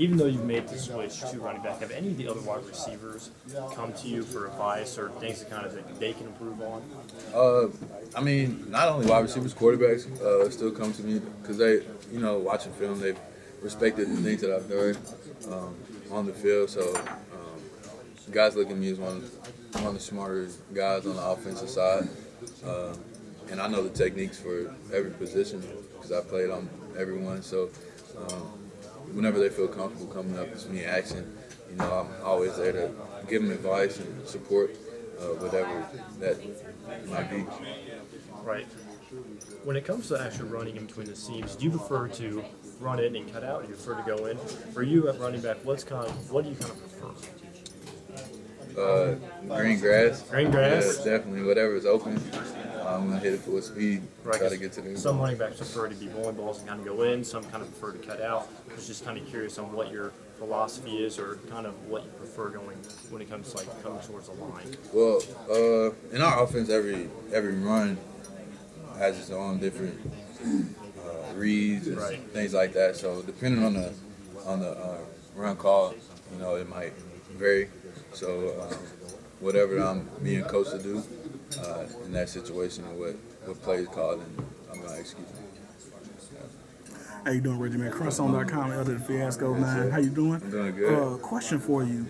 even though you've made the switch to running back, have any of the other wide receivers come to you for advice or things that kind of that they can improve on? I mean, not only wide receivers, quarterbacks still come to me because they, watching film, they've respected the things that I've done on the field. So guys look at me as one of the smarter guys on the offensive side. And I know the techniques for every position because I played on everyone. So whenever they feel comfortable coming up to me asking, I'm always there to give them advice and support whatever that might be. Right. When it comes to actually running in between the seams, do you prefer to run in and cut out, or do you prefer to go in? For you at running back, what do you kind of prefer? Green grass. Green grass? Yeah, definitely. Whatever is open, I'm going to hit it full speed. Right, try to get to the some running backs prefer to be bowling balls and kind of go in. Some kind of prefer to cut out. I was just kind of curious on what your philosophy is or kind of what you prefer going when it comes to like coming towards the line. Well, in our offense, every run has its own different reads and things like that. So depending on the run call, it might vary. So whatever I'm being coached to do in that situation and what play is called, and I'm going to execute it. How you doing, Reggie, man? Crosson.com, Elder Fiasco, man. How you doing? I'm doing good. Question for you.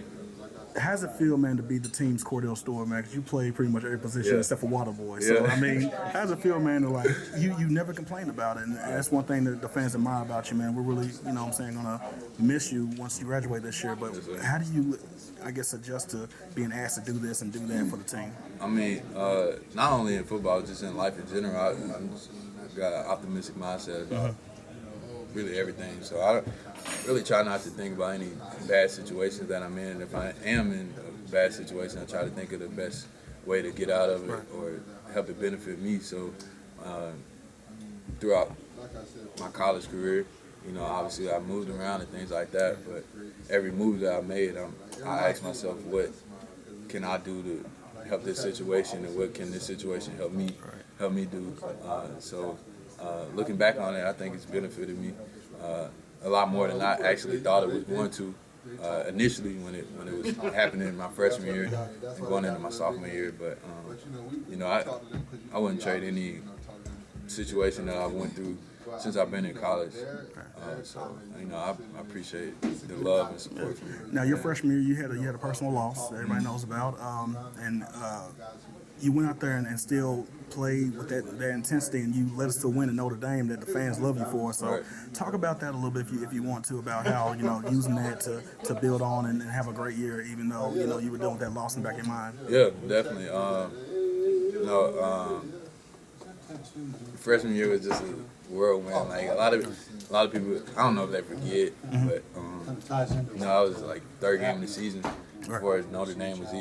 How's it feel, man, to be the team's Cordell Stewart, man? Because you play pretty much every position except for Waterboy. So, I mean, how's it feel, man, to you never complain about it. And that's one thing that the fans admire about you, man. We're really, going to miss you once you graduate this year. But how do you, adjust to being asked to do this and do that for the team? I mean, not only in football, just in life in general, I've got an optimistic mindset about really everything. So I really try not to think about any bad situations that I'm in. If I am in a bad situation, I try to think of the best way to get out of it or help it benefit me. So throughout my college career, obviously I moved around and things like that, but every move that I made, I ask myself, what can I do to help this situation, and what can this situation help me do? So looking back on it, I think it's benefited me a lot more than I actually thought it was going to initially when it was happening in my freshman year and going into my sophomore year. But I wouldn't trade any situation that I went through since I've been in college. So I appreciate the love and support from you. Now, your freshman year, you had a personal loss that everybody knows about, and you went out there and still played with that intensity, and you led us to a win at Notre Dame that the fans love you for. So, talk about that a little bit if you want to, about how using that to build on and have a great year, even though you were dealing with that loss in the back of your mind. Yeah, definitely. Freshman year was just a whirlwind. Like a lot of people, I don't know if they forget, but I was like third game of the season before Notre Dame was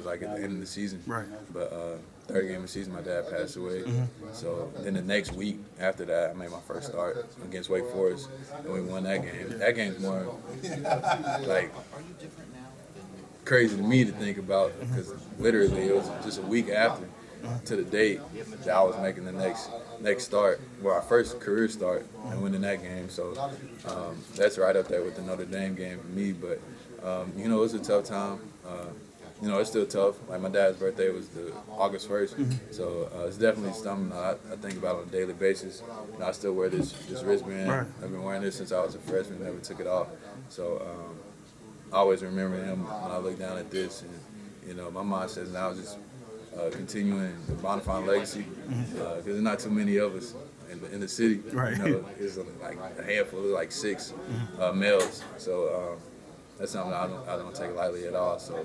like at the end of the season. Right. But third game of the season, my dad passed away. So then the next week after that, I made my first start against Wake Forest, and we won that game. That game's more like crazy to me to think about because literally it was just a week after to the date that I was making the next start, our first career start, and winning that game. So that's right up there with the Notre Dame game for me. But it was a tough time. It's still tough. Like my dad's birthday was the August 1st, so it's definitely something I think about on a daily basis. I still wear this wristband. I've been wearing this since I was a freshman, never took it off. So I always remember him when I look down at this, and my mind says now just continuing the Bonnafon legacy because there's not too many of us in the city. Right. It's like a handful, like 6 males. So that's something I don't take lightly at all. So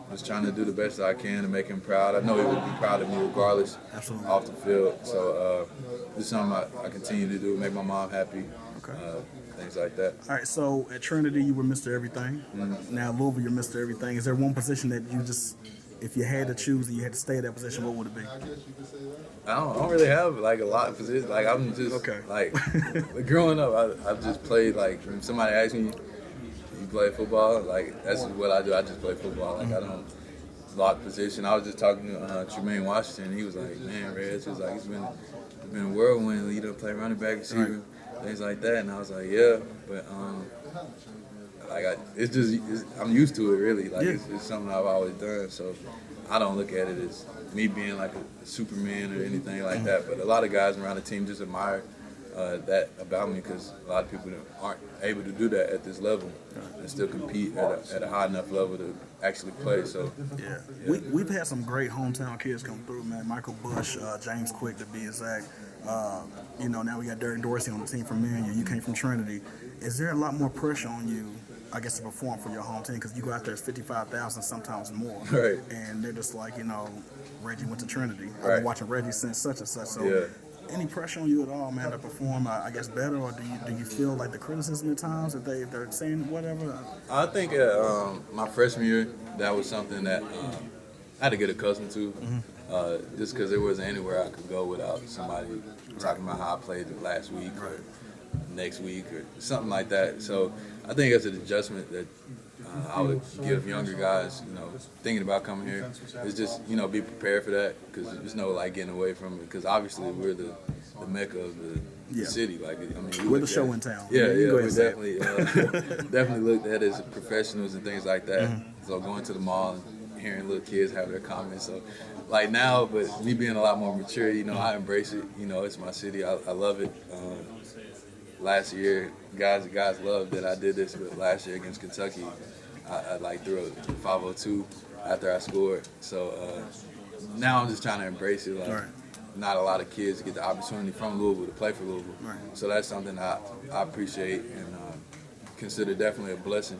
just trying to do the best I can to make him proud. I know he would be proud of me regardless. Absolutely. Off the field. So this is something I continue to do, make my mom happy. Things like that. All right, so at Trinity, you were Mr. Everything. Now Louisville, you're Mr. Everything. Is there one position that you just, if you had to choose and you had to stay at that position, what would it be? I don't really have like a lot of positions. Like I'm just like growing up, I've just played like when somebody asks me, "You play football?" Like that's what I do. I just play football. Like I don't lock position. I was just talking to Tremaine Washington. He was like, "Man, Reg," he was like, "It's been a whirlwind. You done play running back, receiver, things like that. And I was like, yeah, but I'm used to it really. Like it's something I've always done. So I don't look at it as me being like a Superman or anything like that. But a lot of guys around the team just admire that about me because a lot of people aren't able to do that at this level and still compete at a high enough level to actually play. So yeah. We've had some great hometown kids come through, man. Michael Bush, James Quick to be exact. Now we got Derek Dorsey on the team from Mania. You came from Trinity. Is there a lot more pressure on you, I guess, to perform for your home team? Because you go out there, it's 55,000, sometimes more. Right. And they're just like, Reggie went to Trinity. I've Right. been watching Reggie since such and such. So yeah. any pressure on you at all, man, to perform, I guess, better? Or do you feel like the criticism at times that they're saying whatever? I think my freshman year, that was something that I had to get accustomed to. Just because there wasn't anywhere I could go without somebody talking about how I played last week or next week or something like that. So I think it's an adjustment that I would give younger guys, thinking about coming here, is just, be prepared for that because there's no like getting away from it because obviously we're the mecca of the city. Like, we're the show in town. Yeah, we definitely definitely looked at as professionals and things like that. So going to the mall and hearing little kids have their comments. So like now, but me being a lot more mature, I embrace it. It's my city. I love it. Last year, guys loved that I did this, but last year against Kentucky, I like threw a 502 after I scored. So now I'm just trying to embrace it. Like, not a lot of kids get the opportunity from Louisville to play for Louisville. Right. So that's something I appreciate and consider definitely a blessing.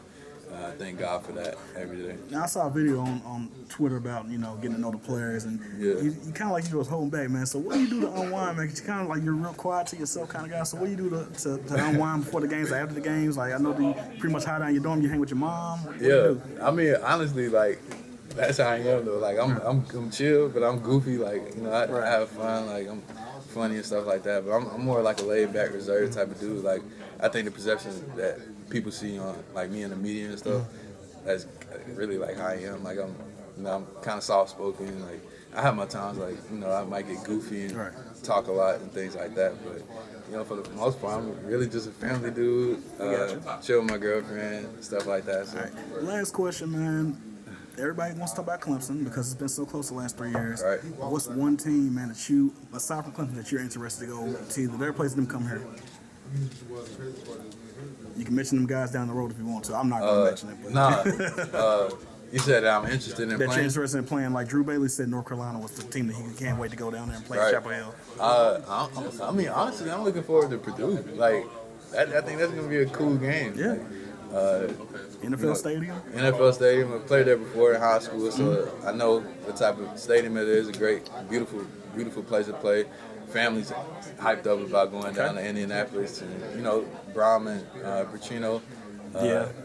Thank God for that every day. Now I saw a video on Twitter about getting to know the players, and you kind of like you was holding back, man. So what do you do to unwind, man? 'Cause you kind of like you're real quiet to yourself kind of guy. So what do you do to unwind before the games, or after the games? Like I know you pretty much hide down your dorm, you hang with your mom. What do you do? I mean honestly, like that's how I am though. Like I'm chill, but I'm goofy. Like I have fun. Like I'm funny and stuff like that. But I'm more like a laid back, reserved type of dude. Like I think the perception that people see on like me in the media and stuff, that's really like how I am. Like I'm kind of soft spoken. Like I have my times like I might get goofy and talk a lot and things like that. But for the most part, I'm really just a family dude. Chill with my girlfriend, stuff like that. So. Last question, man. Everybody wants to talk about Clemson because it's been so close the last 3 years. Right. What's one team, man, that you, aside from Clemson, that you're interested to go to either their place or them come here? You can mention them guys down the road if you want to. I'm not going to mention it. But You said that I'm interested in that playing. you're interested in playing. Like Drew Bailey said, North Carolina was the team that he can't wait to go down there and play at Chapel Hill. I mean, honestly, I'm looking forward to Purdue. Like, I think that's going to be a cool game. Yeah. NFL Stadium? NFL Stadium. I played there before in high school, so I know the type of stadium it is. A great, beautiful place to play. Families hyped up about going down to Indianapolis. And, Brom and Pacino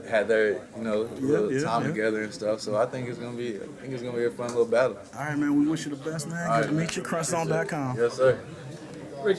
had their, little time together and stuff. So I think it's gonna be a fun little battle. All right, man. We wish you the best, man. Good to meet you. CrunchZone.com. Yes, sir.